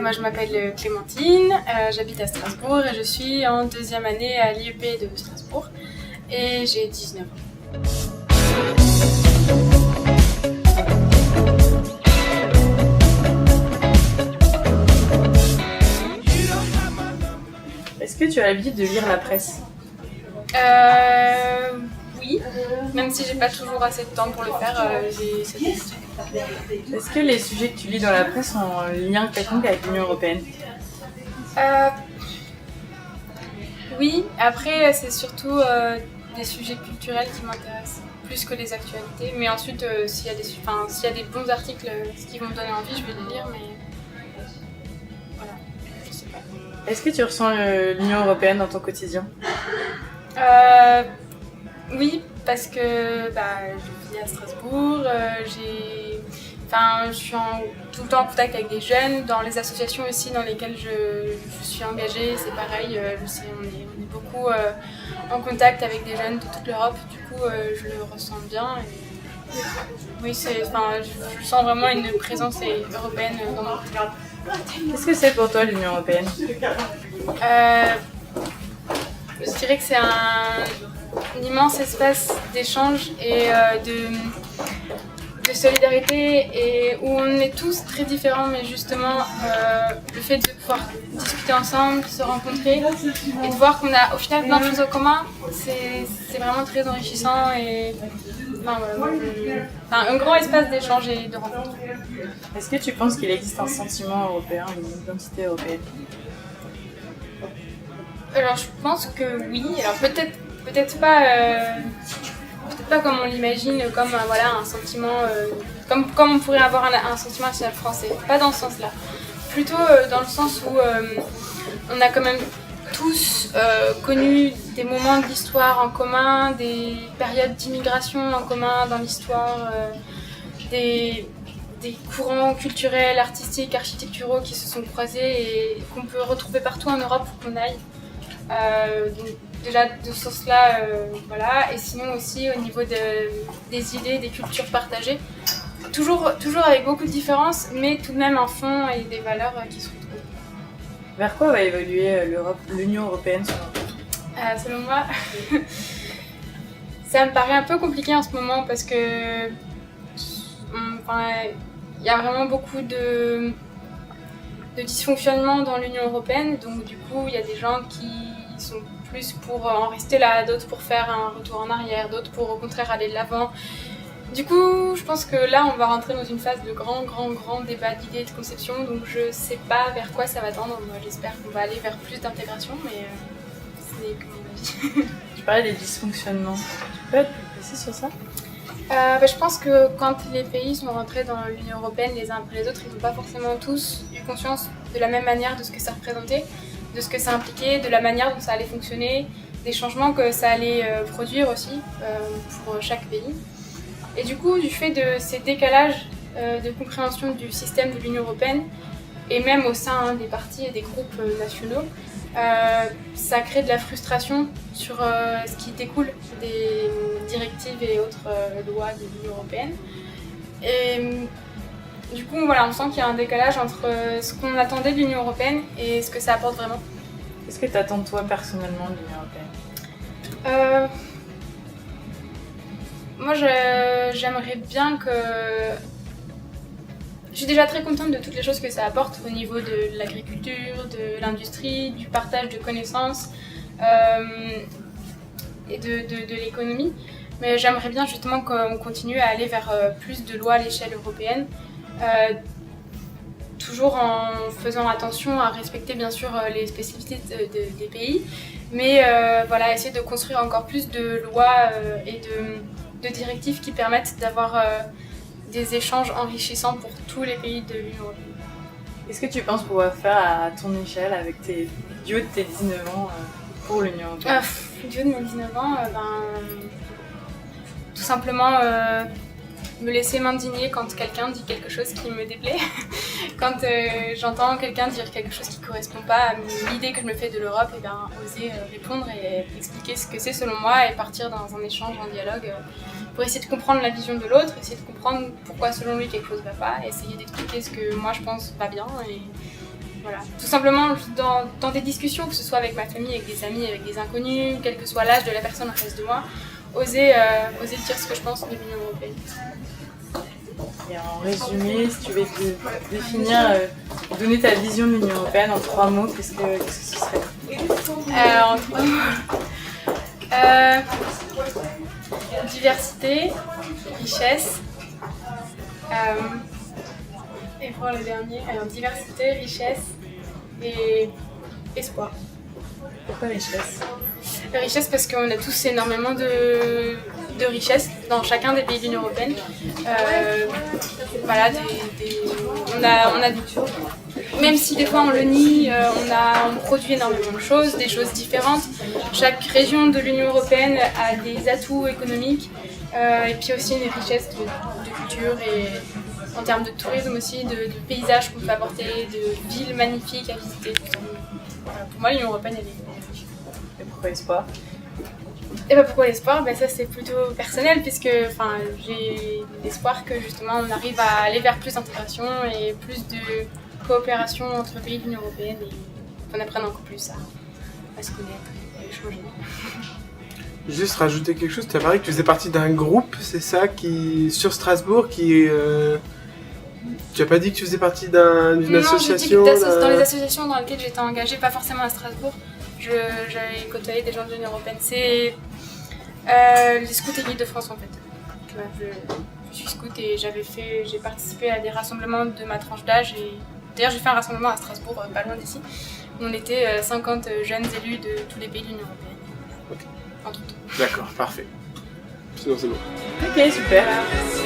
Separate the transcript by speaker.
Speaker 1: Moi, je m'appelle Clémentine, j'habite à Strasbourg et je suis en deuxième année à l'IEP de Strasbourg et j'ai 19 ans.
Speaker 2: Est-ce que tu as l'habitude de lire la presse ?
Speaker 1: Oui, même si j'ai pas toujours assez de temps pour le faire, j'ai cette habitude.
Speaker 2: Est-ce que les sujets que tu lis dans la presse ont un lien quelconque avec l'Union européenne ?
Speaker 1: Oui, après c'est surtout des sujets culturels qui m'intéressent, plus que les actualités. Mais ensuite, s'il y a des bons articles qui vont me donner envie, je vais les lire, mais voilà, je sais pas.
Speaker 2: Est-ce que tu ressens l'Union européenne dans ton quotidien ?
Speaker 1: Oui, parce que je vis à Strasbourg, je suis tout le temps en contact avec des jeunes, dans les associations aussi dans lesquelles je suis engagée, c'est pareil, on est beaucoup en contact avec des jeunes de toute l'Europe, du coup je le ressens bien. Et oui, je sens vraiment une présence européenne dans mon quotidien.
Speaker 2: Qu'est-ce que c'est pour toi l'Union européenne ?
Speaker 1: Je dirais que c'est un immense espace d'échange et de solidarité et où on est tous très différents, mais justement le fait de pouvoir discuter ensemble, se rencontrer et de voir qu'on a au final plein de choses en commun, c'est vraiment très enrichissant et un grand espace d'échange et de rencontre.
Speaker 2: Est-ce que tu penses qu'il existe un sentiment européen, une identité européenne ?
Speaker 1: Alors je pense que oui, alors peut-être pas comme on l'imagine, comme un sentiment, comme on pourrait avoir un sentiment national français, pas dans ce sens-là. Plutôt dans le sens où on a quand même tous connu des moments de l'histoire en commun, des périodes d'immigration en commun dans l'histoire, des courants culturels, artistiques, architecturaux qui se sont croisés et qu'on peut retrouver partout en Europe où qu'on aille. Donc déjà de ce sens-là, voilà. Et sinon aussi au niveau des idées, des cultures partagées. Toujours avec beaucoup de différences, mais tout de même un fond et des valeurs qui se retrouvent.
Speaker 2: Vers quoi va évoluer l'Union européenne selon toi ?
Speaker 1: Selon moi, ça me paraît un peu compliqué en ce moment parce que il y a vraiment beaucoup de dysfonctionnement dans l'Union européenne, donc du coup il y a des gens qui sont plus pour en rester là, d'autres pour faire un retour en arrière, d'autres pour au contraire aller de l'avant. Du coup, je pense que là on va rentrer dans une phase de grand débat d'idées et de conception, donc je sais pas vers quoi ça va tendre. Moi j'espère qu'on va aller vers plus d'intégration, mais ce n'est que mon avis.
Speaker 2: Tu parlais des dysfonctionnements, tu peux être plus précis sur ça ?
Speaker 1: Je pense que quand les pays sont rentrés dans l'Union européenne les uns après les autres, ils n'ont pas forcément tous eu conscience de la même manière de ce que ça représentait, de ce que ça impliquait, de la manière dont ça allait fonctionner, des changements que ça allait produire aussi pour chaque pays. Et du coup, du fait de ces décalages de compréhension du système de l'Union européenne, et même au sein des partis et des groupes nationaux, ça crée de la frustration sur ce qui découle des directives et autres lois de l'Union européenne. Et du coup, on sent qu'il y a un décalage entre ce qu'on attendait de l'Union européenne et ce que ça apporte vraiment.
Speaker 2: Qu'est-ce que tu attends toi personnellement de l'Union européenne ?
Speaker 1: Moi, j'aimerais bien que... Je suis déjà très contente de toutes les choses que ça apporte au niveau de l'agriculture, de l'industrie, du partage de connaissances et de l'économie. Mais j'aimerais bien justement qu'on continue à aller vers plus de lois à l'échelle européenne, toujours en faisant attention à respecter bien sûr les spécificités des pays, mais essayer de construire encore plus de lois et de directives qui permettent d'avoir des échanges enrichissants pour tous les pays de l'Union européenne.
Speaker 2: Qu'est-ce que tu penses pouvoir faire à ton échelle avec du haut de tes 19 ans pour l'Union européenne ?
Speaker 1: Du haut de mes 19 ans, tout simplement me laisser m'indigner quand quelqu'un dit quelque chose qui me déplaît, quand j'entends quelqu'un dire quelque chose qui ne correspond pas à l'idée que je me fais de l'Europe, et oser répondre et expliquer ce que c'est selon moi et partir dans un échange, un dialogue pour essayer de comprendre la vision de l'autre, essayer de comprendre pourquoi selon lui quelque chose ne va pas, essayer d'expliquer ce que moi je pense va bien. Et voilà. Tout simplement dans des discussions, que ce soit avec ma famille, avec des amis, avec des inconnus, quel que soit l'âge de la personne en face de moi, oser dire ce que je pense de l'Union européenne.
Speaker 2: Et en résumé, si tu veux définir, donner ta vision de l'Union européenne en 3 mots, qu'est-ce que ce serait?
Speaker 1: En 3 mots. Diversité, richesse. Et pour le dernier, diversité, richesse et espoir.
Speaker 2: Pourquoi richesse?
Speaker 1: La richesse parce qu'on a tous énormément de richesses dans chacun des pays de l'Union européenne. Voilà, on a même si des fois on le nie, on produit énormément de choses, des choses différentes. Chaque région de l'Union européenne a des atouts économiques et puis aussi une richesse de culture et en termes de tourisme aussi, de paysages qu'on peut apporter, de villes magnifiques à visiter. Voilà, pour moi, l'Union européenne, elle est riche.
Speaker 2: Et pourquoi espoir?
Speaker 1: Et pourquoi l'espoir? Ça c'est plutôt personnel puisque j'ai l'espoir que justement on arrive à aller vers plus d'intégration et plus de coopération entre pays de l'Union européenne et qu'on apprenne encore plus à se connaître et échanger.
Speaker 3: Juste rajouter quelque chose, tu as parlé que tu faisais partie d'un groupe, c'est ça, sur Strasbourg, qui... Tu n'as pas dit que tu faisais partie d'une association?
Speaker 1: Non, j'ai dit que dans les associations dans lesquelles j'étais engagée, pas forcément à Strasbourg, j'avais côtoyé des gens de l'Union européenne. C'est les scouts et guides de France en fait. Je suis scout et j'ai participé à des rassemblements de ma tranche d'âge. D'ailleurs, j'ai fait un rassemblement à Strasbourg, pas loin d'ici, où on était 50 jeunes élus de tous les pays de l'Union européenne.
Speaker 3: Okay.
Speaker 1: Entre autres.
Speaker 3: D'accord, parfait. Sinon, c'est bon.
Speaker 2: Ok, super.
Speaker 1: Voilà.